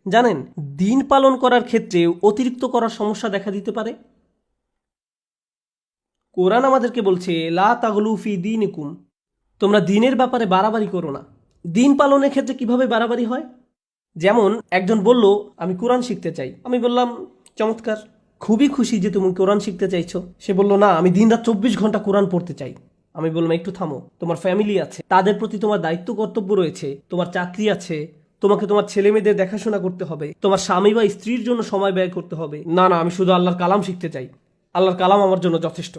জানেন, দিন পালন করার ক্ষেত্রে অতিরিক্ত করার সমস্যা দেখা দিতে পারে। কোরআন আমাদেরকে বলছে লা তাগলু ফি দীনিকুম, তোমরা দিনের ব্যাপারে বাড়াবাড়ি করো না। দিন পালনের ক্ষেত্রে কিভাবে বাড়াবাড়ি হয়? যেমন একজন বলল আমি কোরআন শিখতে চাই, আমি বললাম চমৎকার, খুবই খুশি যে তুমি কোরআন শিখতে চাইছো। সে বলল না, আমি দিনরাত 24 ঘন্টা কোরআন পড়তে চাই। আমি বললাম একটু থামো, তোমার ফ্যামিলি আছে, তাদের প্রতি তোমার দায়িত্ব কর্তব্য রয়েছে, তোমার চাকরি আছে, তোমাকে তোমার ছেলে মেয়েদের দেখাশোনা করতে হবে, তোমার স্বামী বা স্ত্রীর জন্য সময় ব্যয় করতে হবে। না না, আমি শুধু আল্লাহর কালাম শিখতে চাই, আল্লাহর কালাম আমার জন্য যথেষ্ট,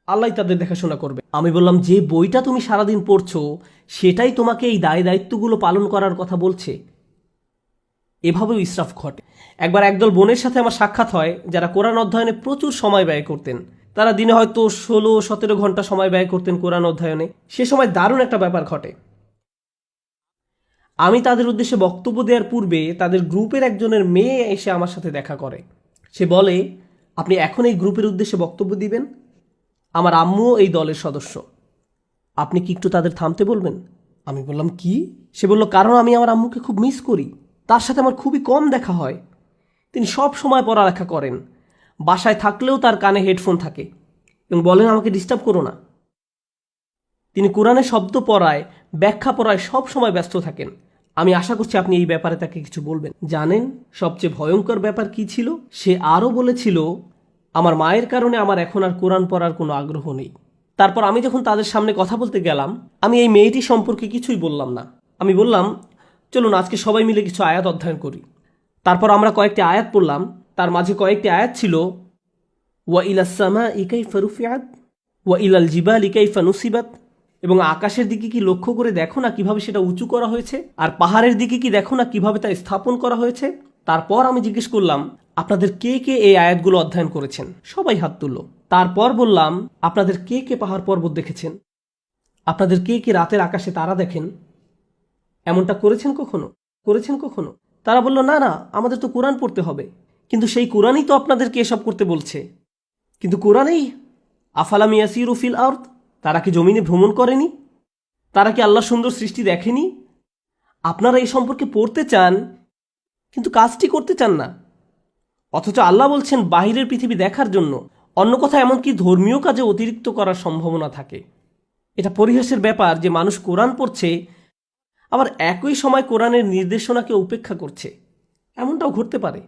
আল্লাহ তাদের দেখাশোনা করবে। আমি বললাম যে বইটা তুমি সারাদিন পড়ছো সেটাই তোমাকে এই দায় দায়িত্বগুলো পালন করার কথা বলছে। এভাবেও ইসরাফ ঘটে। একবার একদল বোনের সাথে আমার সাক্ষাৎ হয় যারা কোরআন অধ্যয়নে প্রচুর সময় ব্যয় করতেন। তারা দিনে হয়তো 16-17 ঘন্টা সময় ব্যয় করতেন কোরআন অধ্যয়নে। সে সময় দারুণ একটা ব্যাপার ঘটে। আমি তাদের উদ্দেশ্যে বক্তব্য দেওয়ার পূর্বে তাদের গ্রুপের একজনের মেয়ে এসে আমার সাথে দেখা করে। সে বলে, আপনি এখন এই গ্রুপের উদ্দেশ্যে বক্তব্য দিবেন? আমার আম্মুও এই দলের সদস্য, আপনি কি একটু তাদের থামতে বলবেন? আমি বললাম কি? সে বলল, কারণ আমি আমার আম্মুকে খুব মিস করি, তার সাথে আমার খুবই কম দেখা হয়। তিনি সব সময় পড়ালেখা করেন, বাসায় থাকলেও তার কানে হেডফোন থাকে এবং বলেন আমাকে ডিস্টার্ব করো না। তিনি কোরআনের শব্দ পড়ায়, ব্যাখ্যা পড়ায় সব সময় ব্যস্ত থাকেন। আমি আশা করছি আপনি এই ব্যাপারে তাকে কিছু বলবেন। জানেন সবচেয়ে ভয়ঙ্কর ব্যাপার কি ছিল? সে আরও বলেছিল, আমার মায়ের কারণে আমার এখন আর কোরআন পড়ার কোনো আগ্রহ নেই। তারপর আমি যখন তাদের সামনে কথা বলতে গেলাম, আমি এই মেয়েটি সম্পর্কে কিছুই বললাম না। আমি বললাম, চলুন আজকে সবাই মিলে কিছু আয়াত অধ্যয়ন করি। তারপর আমরা কয়েকটি আয়াত পড়লাম। তার মাঝে কয়েকটি আয়াত ছিল ওয়া ইলাস সামাই কাইফা রুফিআত ওয়া ইলাল জিবালি কাইফা নুসিবাত, এবং আকাশের দিকে কি লক্ষ্য করে দেখো না কিভাবে সেটা উঁচু করা হয়েছে, আর পাহাড়ের দিকে কি দেখো না কিভাবে তা স্থাপন করা হয়েছে। তারপর আমি জিজ্ঞেস করলাম, আপনাদের কে কে এই আয়াতগুলো অধ্যয়ন করেছেন? সবাই হাত তুলল। তারপর বললাম, আপনাদের কে কে পাহাড় পর্বত দেখেছেন? আপনাদের কে কে রাতের আকাশে তারা দেখেন? এমনটা করেছেন কখনো? করেছেন কখনো? তারা বলল, না না, আমাদের তো কোরআন পড়তে হবে। কিন্তু সেই কোরআনই তো আপনাদেরকে এসব করতে বলছে। কিন্তু কোরআনেই আফালাম ইয়াসিরু ফিল আরদ, তারা কি জমিনে ভ্রমণ করেনি? তারা কি আল্লাহ সুন্দর সৃষ্টি দেখেনি? আপনারা এই সম্পর্কে পড়তে চান কিন্তু কাজটি করতে চান না। অথচ আল্লাহ বলছেন বাহিরের পৃথিবী দেখার জন্য। অন্য কথা, এমনকি ধর্মীয় কাজে অতিরিক্ত করার সম্ভাবনা থাকে। এটা পরিহাসের ব্যাপার যে মানুষ কোরআন পড়ছে আবার একই সময় কোরআনের নির্দেশনাকে উপেক্ষা করছে। এমনটাও ঘটতে পারে।